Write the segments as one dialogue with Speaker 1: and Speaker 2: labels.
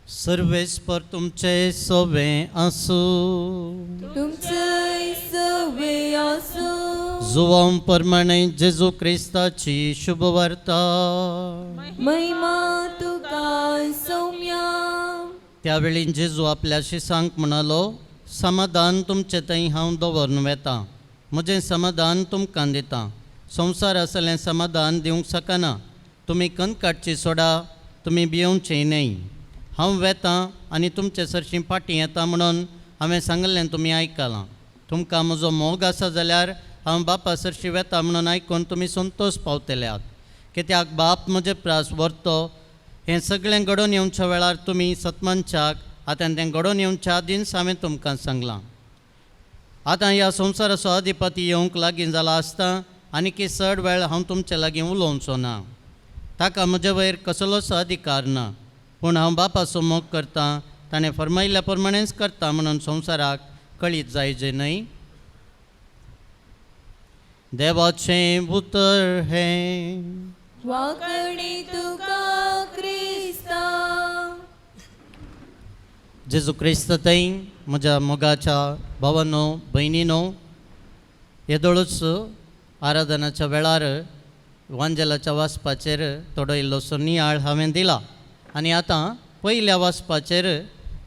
Speaker 1: सर्वेस्पर तुमचे सोवे आसू.
Speaker 2: तुमचे सवे आसू.
Speaker 1: जुवां प्रमाणे जेजू क्रिस्ताची शुभ वार्ता.
Speaker 2: महिमा तुका सौम्या.
Speaker 1: त्यावेळी जेजू आपल्या शिसांक म्हणालो, समाधान तुमचे थंय हांव दवरून वेता, म्हजें समाधान तुमकां दितां. संवसार असलें समाधान दिवंक शकना. तुमी कणकाटची सोडा, तुमी भियोवचें न्हय. हांव वेतां आनी तुमचे सरशीं फाटीं येता म्हणून हांवें सांगलें तुमी आयकलां. तुमकां म्हजो मोग आसा जाल्यार हांव बापा सरशीं वेता म्हणून आयकून तुमी संतोश पावतल्यात. कित्याक बाप म्हजे प्रास व्हरतो. हें सगळें घडोवन येवच्या वेळार तुमी सतमनशाक आतां तें घडोवन येवच्या आदींच हांवें तुमकां सांगलां. आतां ह्या संवसाराचो अधिपती येवंक लागीं जाला आसता आनी चड वेळ हांव तुमचे लागीं उलोवचो ना. ताका म्हजे वयर कसलोच अधिकार ना. पूण हांव बापाचो मोग करतां, ताणें फरमायिल्ल्या प्रमाणेंच करता म्हणून संवसाराक कळीत जायचें न्हय. देवाचें उतर हें.
Speaker 2: वाकडी तुका क्रिस्ता.
Speaker 1: जेजू क्रिस्त थंय म्हज्या मोगाच्या भावांनो भयणीनो, येदोळूच आराधनाच्या वेळार वांजेलाच्या वाचपाचेर थोडो इल्लोसो नियाळ हांवें दिला आनी आतां पयल्या वाचपाचेर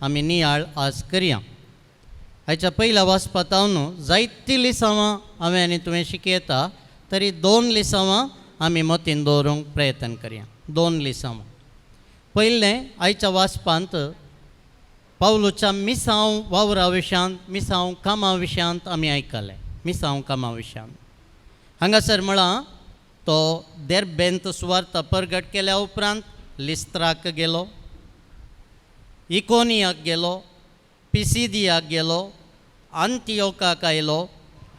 Speaker 1: आमी नियाळ आज करया. हाच्या पयल्या वाचपांत हांव न्हू जायतीं लिसांवां हांवें आनी तुवें शिकयता, तरी 2 लिसांवां आमी मतीन दवरूंक प्रयत्न करया. 2 लिसांवां. पयलें आयच्या वाचपांत पावलूच्या मिसांव वावरा विशयांत, मिसांव कामा विशयांत आमी आयकलें. मिसांव कामा विशयांत हांगासर म्हळां तो देर्बेंत सुवार्थ परगट केल्या उपरांत लिस्त्राक गेलो, इकोनियाक गेलो, पिसिदियाक गेलो, आंतियोकाक आयलो,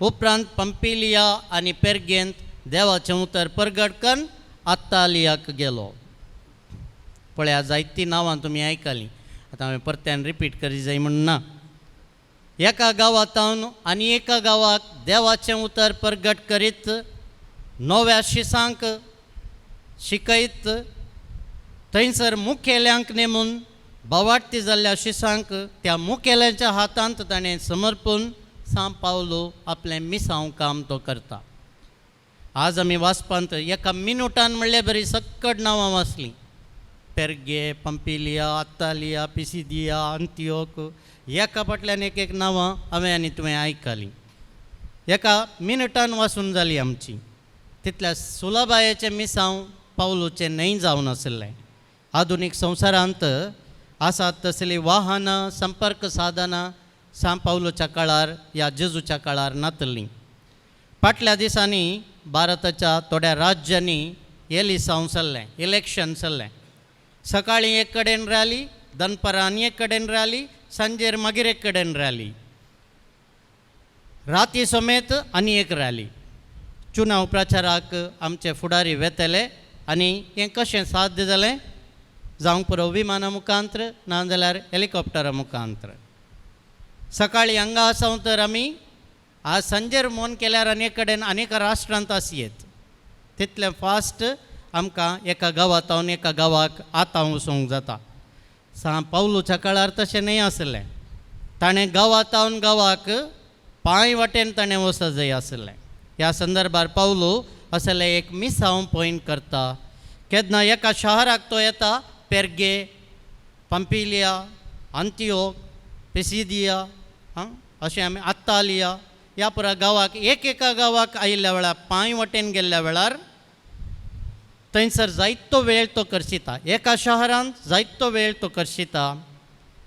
Speaker 1: उपरांत पंपिलिया आनी पेर्गेंत देवाचें उतर परगट करून आत्तालियाक गेलो. पळया, जायतीं नांवां तुमी आयकलीं. आतां हांवें परत्यान रिपीट करी जाय म्हण ना. एका गांवांतावन आनी एका गांवाक देवाचें उतर परगट करीत, नव्या शिसांक शिकयत, थंयसर मुखेल्यांक नेमून भवार्थी जाल्ल्या शिसांक त्या मुखेल्यांच्या हातांत ताणें समर्पून सांब पावलो आपलें मिसांव काम तो करता. आज आमी वाचपांत एका मिनटान म्हणल्यार बरी सक्कट नांवां वाचलीं. पेर्गे, पंपिलिया, आत्तालिया, पिसिदिया, आंतियोक, एका फाटल्यान एक नांवां हांवें आनी तुवें आयकलीं. एका मिनटान वाचून जाली आमची. तितल्या सुलभायेचें मिसांव पावलूचें न्हय जावन आसलें. आधुनीक संवसारांत आसात तसलीं वाहनां, संपर्क साधनां सांब पावलूच्या काळार या जेजूच्या काळार नातलीं. फाटल्या दिसांनी भारताच्या थोड्या राज्यांनी हे लिसांव चल्लें, इलेक्शन चल्लें. सकाळीं एक कडेन रॅली, दनपारां आनी एक कडेन रॅली, सांजेर मागीर एक कडेन रॅली, राती समेत आनी एक रॅली. चुनाव प्रचाराक आमचे फुडारी वेतले आनी हें कशें साध्य जालें? जावंक पुरो विमाना मुखांत्र नाजाल्यार हेलिकॉप्टरा मुखांत्र. सकाळीं हांगा आसांव तर आमी आज सांजेर मोन केल्यार आनी एक कडेन आनीक राष्ट्रांत आसयेत. तितलें फास्ट आमकां एका गांवांतावन एका गांवाक आतां वचूंक जाता. सांब पावलूच्या काळार तशें न्हय आसलें. ताणें गांवांतावन गांवाक पांय वाटेन ताणें वचत जाय आसलें. ह्या संदर्भार पावलो असलें एक मिसांव पॉयंट करता. केन्ना एका शहराक तो येता, पेर्गे, पंपिलिया, आंतियोक, पिसिदिया, अशें आमी आत्तालिया ह्या पुरा गांवाक एका गांवाक आयिल्ल्या वेळार पांय वाटेन गेल्ल्या वेळार थंयसर जायतो वेळ तो करशिता. एका शहरांत जायतो वेळ तो करशिता.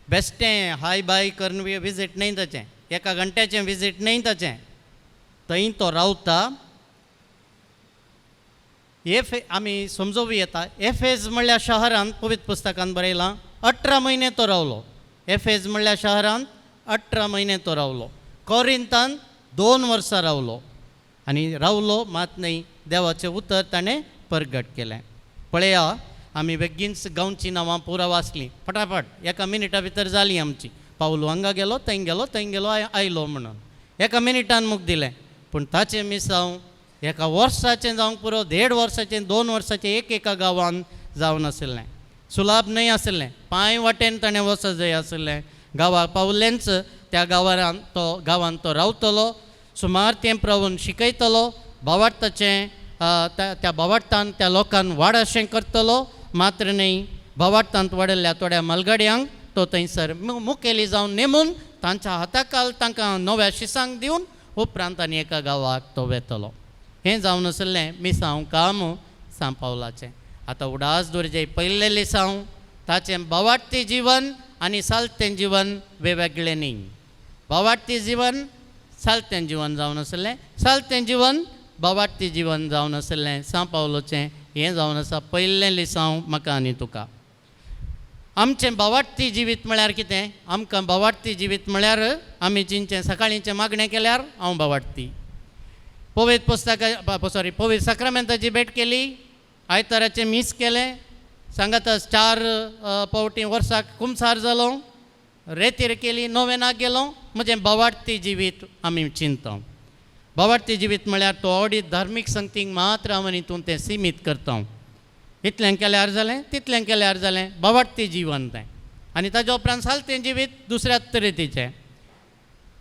Speaker 1: बेश्टें हाय बाय करून विजीट न्हय ताचें, एका घंट्याचें विजीट न्हय ताचें. थंय तो रावता. आमी समजोवं येता, एफेज म्हणल्या शहरांत पवित्र पुस्तकांत बरयलां 18 म्हयने तो रावलो. एफेज म्हणल्या शहरांत 18 म्हयने तो रावलो. कॉरिंतांत 2 वर्सां रावलो आनी रावलो मात न्हय, देवाचें उतर ताणें परगट केलें. पळया, आमी बेगीनच गांवचीं नांवां पुरा वाचलीं. फटाफट एका मिनिटा भितर जालीं आमची. पावलो हांगा गेलो, थंय गेलो, थंय गेलो, आयलो म्हणून एका मिनिटान मूख दिलें. पूण ताचें मिसांव एका वर्साचें जावंक पुरो 1.5 वर्साचें, 2 वर्साचें एका गांवांत जावन आसलें. सुलाभ न्हय आसलें. पांय वाटेन ताणें वचत जाय आसलें. गांवां पावलेंच त्या गांवांत तो रावतलो, सुमार तेंप रावून शिकयतलो, भावार्थाचें त्या भावार्थान त्या लोकांक वाड अशें करतलो. मात्र न्हय, भावार्थांत वाडिल्ल्या थोड्या मलगड्यांक तो थंयसर मुखेली जावन नेमून तांच्या हाताखाल तांकां नव्या शिसांक दिवन उपरांत आनी एका गांवाक तो वेतलो. हें जावन आसलें मिसांव काम सांत पावलाचें. आतां उडास दोरजे पयले लिसांव ताचें भावार्थी जिवन आनी सालतें जिवन वेगवेगळें न्ही. भावार्थी जिवन सालतें जिवन जावन आसलें, सालतें जिवन भावार्थी जिवन जावन आसलें सांत पावलोचें. हें जावन आसा पयलें लिसांव म्हाका आनी तुका. आमचें भावार्थी जिवीत म्हळ्यार कितें? आमकां भावार्थी जिवीत म्हळ्यार आमी जिंचें सकाळींचें मागणें केल्यार हांव भावार्थी. पवित्र सक्रामेंताची भेट केली, आयताराचें मीस केलें, सांगातास 4 पावटी वर्साक कुमसार जालो, रेतीर केली, नोवेनाक गेलो, म्हजें भावार्थी जिवीत आमी चिंतता. भावार्थी जिवीत म्हळ्यार तो आवडीत धार्मीक संगतीक मात्र हांव हितून तें सीमीत करता. इतलें केल्यार जालें, तितलें केल्यार जालें, भावार्थी जिवन तें. आनी ताज्या उपरांत सालतें जिवीत दुसऱ्या तरेचें.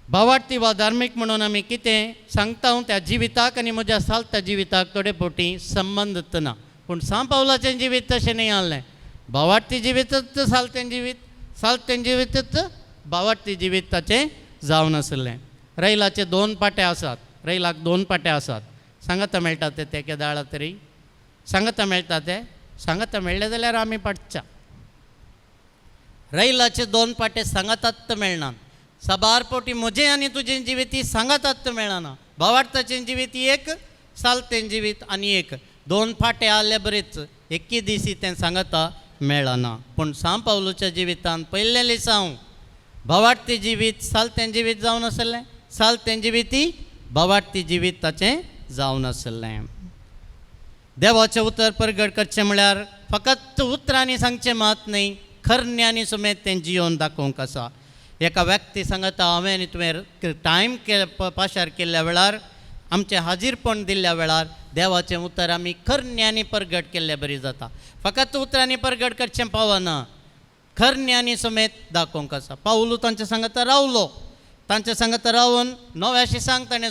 Speaker 1: भावार्थी वा धार्मीक म्हणून आमी कितें सांगता त्या जिविताक आनी म्हज्या सालत्या जिविताक थोडे फावटी संबंद ना. पूण सांत पावलाचें जिवीत तशें न्ही आसलें. भावार्थी जिवीतच सालतें जिवीत, सालतें जिवीतच भावार्थी जिवीत ताचें जावन आसलें. रैलाचे 2 पाटे आसात, रैलाक 2 पाटे आसात. सांगाता मेळटा ते केदाळा तरी सांगाता मेळटा ते, सांगाता मेळ्ळे जाल्यार आमी पाडच्या. रैलाचे 2 पाटे सांगातात मेळनात. साबार पावटी म्हजें आनी तुजें जिवीत ही सांगातात मेळना. भावार्थाचें जिवीत एक, सालतें जिवीत आनी एक. 2 फाटे आसले बरेच, एकी दिसी तें सांगता मेळना. पूण सांत पावलोच्या जिवितांत पयले लिसांव भावार्थी जिवीत सालतें जिवीत जावन आसलें, सालतें जिवीत ही भावार्थी जिवीत ताचें जावन आसलें. देवाचें उतर परगट करचें म्हळ्यार फकत उतरांनी सांगचें मात न्ही, खरण्यांनी सुमेत तें जियोन दाखोवंक आसा. एका व्यक्ती सांगता हांवें आनी तुवें टायम पाशार केल्ल्या वेळार, आमचें हाजीरपण दिल्ल्या वेळार देवाचें उतर आमी खरण्यांनी परगट केल्लें बरी जाता. फकत उतरांनी परगट करचें पावना, खरण्यांनी सुमेत दाखोवंक आसा. पावलू तांच्या सांगता रावलो, तांच्या सांगता रावून नव्या शिसांक ताणें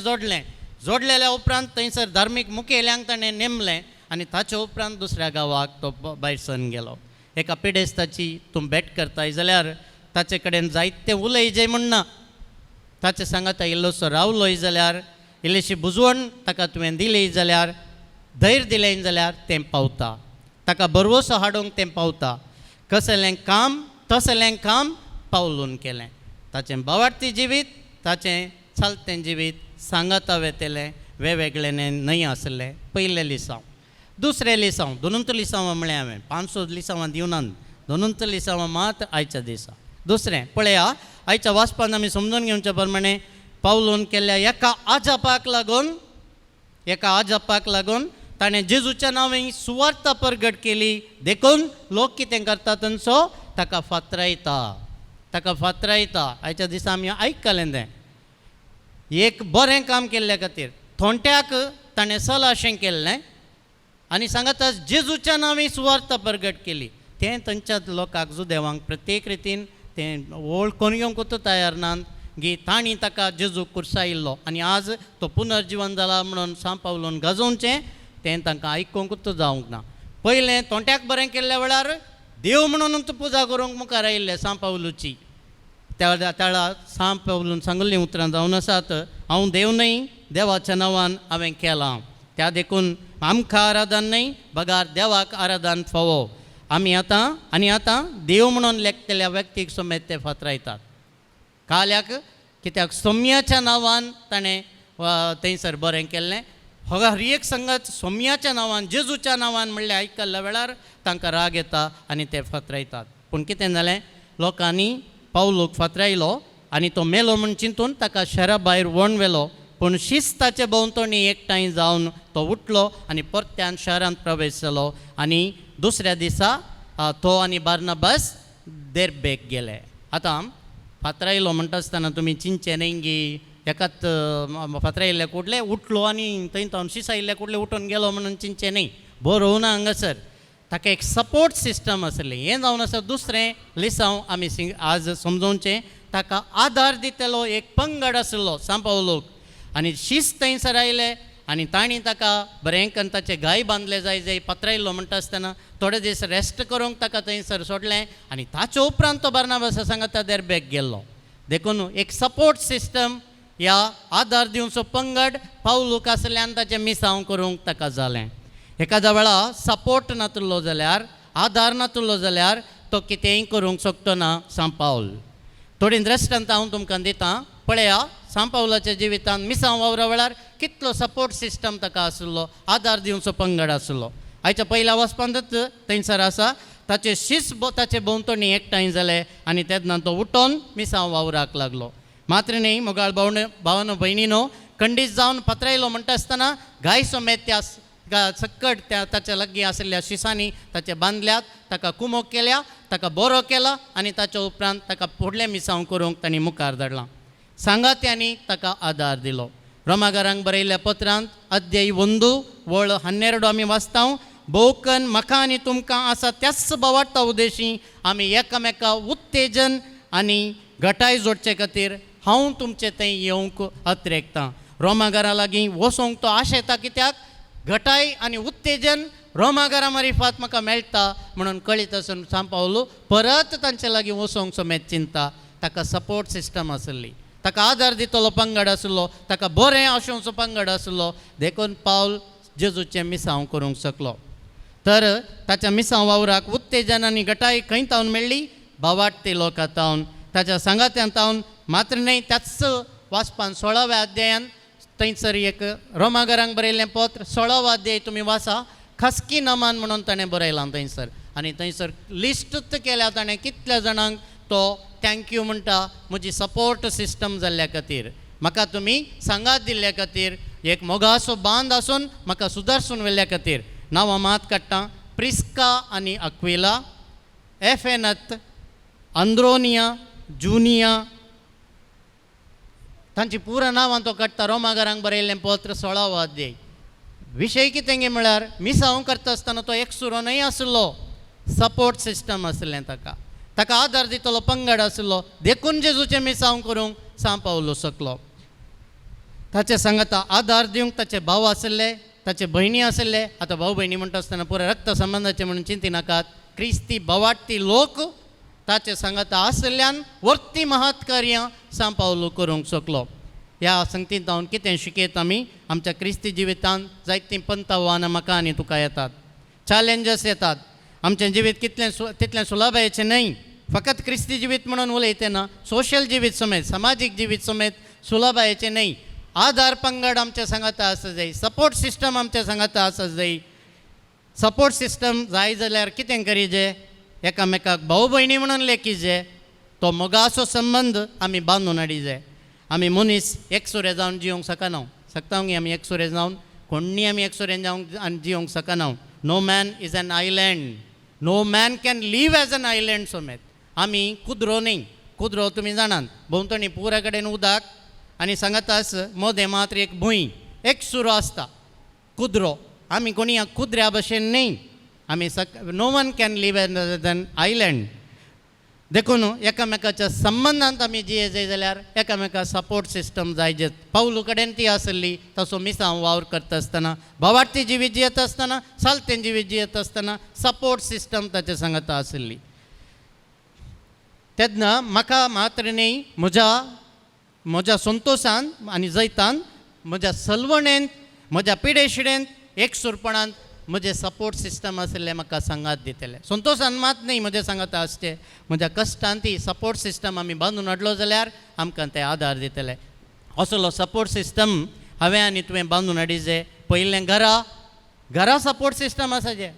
Speaker 1: जोडलेल्या उपरांत थंयसर धार्मीक मुखेल्यांक ताणें नेमलें आनी ताचे उपरांत दुसऱ्या गांवाक तो भायर सरून गेलो. एका पिडेस्ताची तूं भेट करताय जाल्यार ताचे कडेन जायतें उलयजें म्हणना. ताचे सांगता इल्लोसो रावलोय जाल्यार, इल्लीशी बुजवण ताका तुवें दिली जाल्यार, धैर्य दिलें जाल्यार तें पावता. ताका बरवसो हाडूंक तें पावता. कसलें काम तसलें काम पावलून केलें. ताचें भावार्थी जिवीत, ताचें सालतें जिवीत सांगता वेतेलें वेगवेगळें न्हय आसलें. पयलें लिसांव. दुसरें लिसांव, 2 लिसांवां म्हळें हांवें, 500 लिसांवां दिवनात, 2 लिसांवां मात आयच्या दिसा. दुसरें पळया, आयच्या वाचपान आमी समजून घेवचे प्रमाणे पावलून केल्ल्या एका आजापाक लागून ताणें जेजूच्या नांवान सुवार्थ परगट केली. देखून लोक कितें करतात सो ताका फातरायता. आयच्या दिसा आमी आयकलें तें. एक बरें काम केल्ल्या खातीर थोंट्याक ताणें सलाशें केल्लें आनी सांगता जेजूच्या नांवान सुवार्थ परगट केली. तें थंयच्या लोकांक जुदेवांक प्रत्येक रितीन तें वळखून घेवंकूच तयार नात गी. तांणी ताका जेजू कुर्सायिल्लो आनी आज तो पुनर्जीवन जाला म्हणून सांत पावलोन गाजोवचें तें तांकां आयकूंकूच जावंक ना. पयलें तोंट्याक बरें केल्ल्या वेळार देव म्हणूनच पुजा करूंक मुखार आयिल्ले सांत पावलूची. त्या वेळार सांत पावलून सांगल्लीं उतरां जावन आसात, हांव देव न्हय, देवाच्या नांवान हांवें केलां. त्या देखून आमकां आराधन न्हय, बगार देवाक आराधन फावो. आमी आतां देव म्हणून लेखलेल्या व्यक्तीक सुमेत ते फातरायतात. काल्याक कित्याक सोम्याच्या नांवान ताणें थंयसर बरें केल्लें. हर एक संगत सोम्याच्या नांवान, जेजूच्या नांवान म्हणलें आयकल्ल्या वेळार तांकां राग येता आनी ते फातरायतात. पूण कितें जालें, लोकांनी पावलूक फातरायलो आनी तो मेलो म्हूण चिंतून ताका शहरा भायर व्हरून व्हेलो. पूण शिस्ताचे भोंवतणी एकठांय जावन तो उठलो आनी परत्यान शहरांत प्रवेश जालो. आनी दुसऱ्या दिसा तो आनी बार्नबास देर्बेक गेले. आतां फातरायलो म्हणटा आसतना तुमी चिंतचे न्हय गी, एकाच फातरायिल्ले कुडले उठलो आनी थंय शिसायिल्ले कुडले उठून गेलो म्हणून चिंतचे न्हय. बरोवं ना हांगासर. ताका एक सपोर्ट सिस्टम आसली. हें जावन आसा दुसरें लिसांव आमी आज समजोवचें. ताका आदार दितलो एक पंगड आसलो सांत पावलोक, आनी शिस्त थंयसर आयले आनी तांणी ताका बरें करून ताचे गाय बांदले जाय पत्रायल्लो म्हणटा आसतना थोडे दीस रेस्ट करूंक ताका थंयसर सोडलें. आनी ताचे उपरांत तो बार्नाबासा सांगाता देरबेक गेल्लो. देखून एक सपोर्ट सिस्टम ह्या आदार दिवचो पंगड पावलूक आसल्यान ताचें मिसांव करूंक ताका जालें. एखाद्या वेळा सपोर्ट नातलो जाल्यार, आदार नातलो जाल्यार तो कितेंय करूंक शकतो ना सांत पावल. थोडी दृश्टांत हांव तुमकां दितां. पळया सांत पावलाच्या जिवितांत मिसांव वावरा वेळार कितलो सपोर्ट सिस्टम ताका आसलो, आदार दिवचो पंगड आसलो. आयच्या पयल्या वचपांतच थंयसर आसा ताचे शिस ताचे भोंवतणी एकठांय जाले आनी तेन्ना तो उठोन मिसांव वावराक लागलो. मात्र न्ही मोगाळ भावनो भयणीनो, खंडीत जावन पत्रायलो म्हणटा आसतना गाय समेत त्या सक्कट त्या ताच्या लागीं आशिल्ल्या शिसांनी ताचे बांदल्यात, ताका कुमोक केल्या, ताका बरो केला आनी ताच्या उपरांत ताका फुडलें मिसांव करूंक तांणी मुखार धाडलां. सांगात्यांनी ताका आदार दिलो. रोमाकारांक बरयल्ल्या पत्रांत अध्याय 1 वळ 12 आमी वाचतां. भोवकन म्हाका आनी तुमकां आसा त्याच भावार्था उदेशी आमी एकामेका उत्तेजन आनी घटाय जोडचे खातीर हांव तुमचे थंय येवंक अत्रेकतां. रोमाकारां लागीं वचोंक तो आशेता, कित्याक घटाय आनी उत्तेजन रोमाकारां मार्फत म्हाका मेळटा म्हणून कळीत आसून सांत पावलो परत तांचे लागीं वचोंक समेत चिंता. ताका सपोर्ट सिस्टम आसली, ताका आदार दितलो पंगड आसलो, ताका बरें आशोवचो पंगड आसलो. देखून पावल जेजूचें मिसांव करूंक शकलो. तर ताच्या मिसांव वावराक उत्तेजन आनी घटाय खंय तावन मेळ्ळी? भावार्थी लोकांतावन, ताच्या सांगात्यांतावन. मात्र न्हय, त्याच वाचपान 16व्या अध्यायान थंयसर एक रोमाकारांक बरयल्लें पत्र 16वा अध्याय तुमी वाचा. खसकी नमान म्हणून ताणें बरयलां थंयसर. आनी थंयसर लिस्टूच केल्या ताणें कितल्या जाणांक तो थँक्यू म्हणटा म्हजी सपोर्ट सिस्टम जाल्ल्या खातीर, म्हाका तुमी सांगात दिल्ल्या खातीर, एक मोगासो बांद आसून म्हाका सुदारसून व्हेल्ल्या खातीर. नांवां मात काडटां. प्रिस्का आनी अक्विला, एफेनत, आंद्रोनिया, जुनिया, तांची पुरां नांवां तो काडटा. रोमाकारांक बरयल्लें पत्र 16वा अध्याय. विशय कितें गे म्हळ्यार मिसांव करता आसतना तो एक सुरो न्हय आसलो, सपोर्ट सिस्टम आसलें ताका. ताका आदार दितलो पंगड आसलो. देखून जेजूचें मिसांव करूंक सांत पावलो शकलो. ताचे सांगाता आदार दिवंक ताचे भाव आसले, ताचे भयणी आसले. आतां भाव भयणी म्हणटा आसतना पुरो रक्त संबंदाचे म्हणून चिंती नाकात. क्रिस्ती भावार्थी लोक ताचे सांगाता आसल्यान वर्ती महत् कार्यां सांत पावलो करूंक शकलो. ह्या संगतींत हांव कितें शिकयत आमी? आमच्या क्रिस्ती जिवितांत जायतीं पंथ आव्हानां म्हाका आनी तुका येतात, चॅलेंजस येतात. आमचें जिवीत तितलें सुलभायेचें न्हय. फकत क्रिस्ती जिवीत म्हणून उलयते ना, सोशल जिवीत समेत, सामाजीक जिवीत समेत सुलभायेचें न्हय. आदार पंगड आमच्या सांगाता आसा जाय, सपोर्ट सिस्टम आमच्या सांगाता आसा जाय. सपोर्ट सिस्टम जाय जाल्यार कितें करीजे? एकामेकाक भाऊ भयणी म्हणून लेखीजे. तो मोगासो संबंद आमी बांदून हाडिजे. आमी मनीस एकसुरे जावन जिवंक शकना. शकता गे आमी एकसुरे जावन? कोणी आमी एकसुरे जावंक आनी जिवंक शकना. No man is an island. No man can live as an island समेत. आमी कुद्रो न्ही. कुद्रो तुमी जाणात, भोंवतणी पुरा कडेन उदक आनी सांगातास मदें मात्र एक भूंय, एक सुरो आसता, कुद्रो. आमी कोणी कुद्र्या भशेन न्ही. आमी no one can live as an island. देखून एकामेकाच्या संबंदांत आमी जिये जाय जाल्यार एकामेका सपोर्ट सिस्टम जायजेत. पावलू कडेन ती आसली. तसो मिसांव वावर करता आसतना, भावार्थी जिवीत जियेत आसतना, सालतें जिवीत जियेत आसतना सपोर्ट सिस्टम ताचे सांगाता आसली. तेन्ना म्हाका मात्र न्ही, म्हज्या संतोशान आनी जैतान, म्हज्या सलवणेंत, म्हज्या पिडेशिडेंत, एकसुरपणांत म्हजें सपोर्ट सिस्टम आसलें म्हाका सांगात दितलें. संतोशान मात न्ही म्हजें सांगाता आसचें, म्हज्या कश्टान ती सपोर्ट सिस्टम आमी बांदून हाडलो जाल्यार आमकां ते आदार दितले. असलो सपोर्ट सिस्टम हांवें आनी तुवें बांदून हाडिजे. पयलें घरा सपोर्ट सिस्टम आसाचें.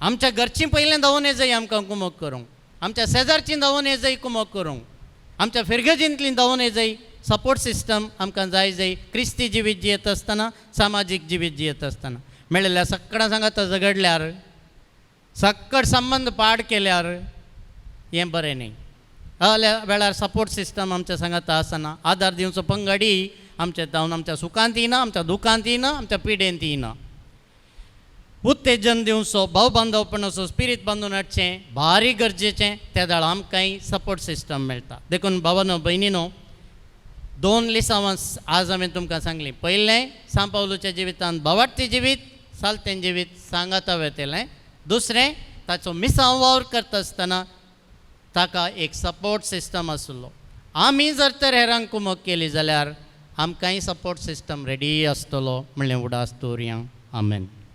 Speaker 1: आमच्या घरचीं पयलें धांवून येजाय आमकां कुमोक करूंक. आमच्या शेजारचीं धांवून येजाय कुमोक करूंक. आमच्या फिरगेजींतलीं धांवून येजाय. सपोर्ट सिस्टम आमकां जाय जाय. क्रिस्ती जिवीत जियेत आसतना, सामाजीक जिवीत जियेत आसतना. मेळिल्ल्या सक्कडां सांगाता झगडल्यार, सक्कड संबंद पाड केल्यार हें बरें न्ही. असल्या वेळार सपोर्ट सिस्टम आमच्या सांगाता आसना. आदार दिवचो पंगडी आमच्या धांवन आमच्या सुखांत येना, आमच्या दुखांत येना, आमच्या पिडेंत येना. उत्तेजन दिवचो, भाव बांदवपणाचो स्पिरीट बांदून हाडचें भारी गरजेचें. त्या दाळा आमकांय सपोर्ट सिस्टम मेळटा. देखून भावानो भयणीनो, 2 लिसांवां आज हांवें तुमकां सांगलीं. पयलें सांत पावलोच्या जिवितांत भावार्थी जिवीत, सालतें जिवीत सांगाता वेतेलें. दुसरें ताचो मिसांव वावर करता आसतना ताका एक सपोर्ट सिस्टम आसलो. आमी जर तर हेरांक कुमक केली जाल्यार आमकांय सपोर्ट सिस्टम रेडी आसतलो म्हणलें उडास दवरया. आमेन.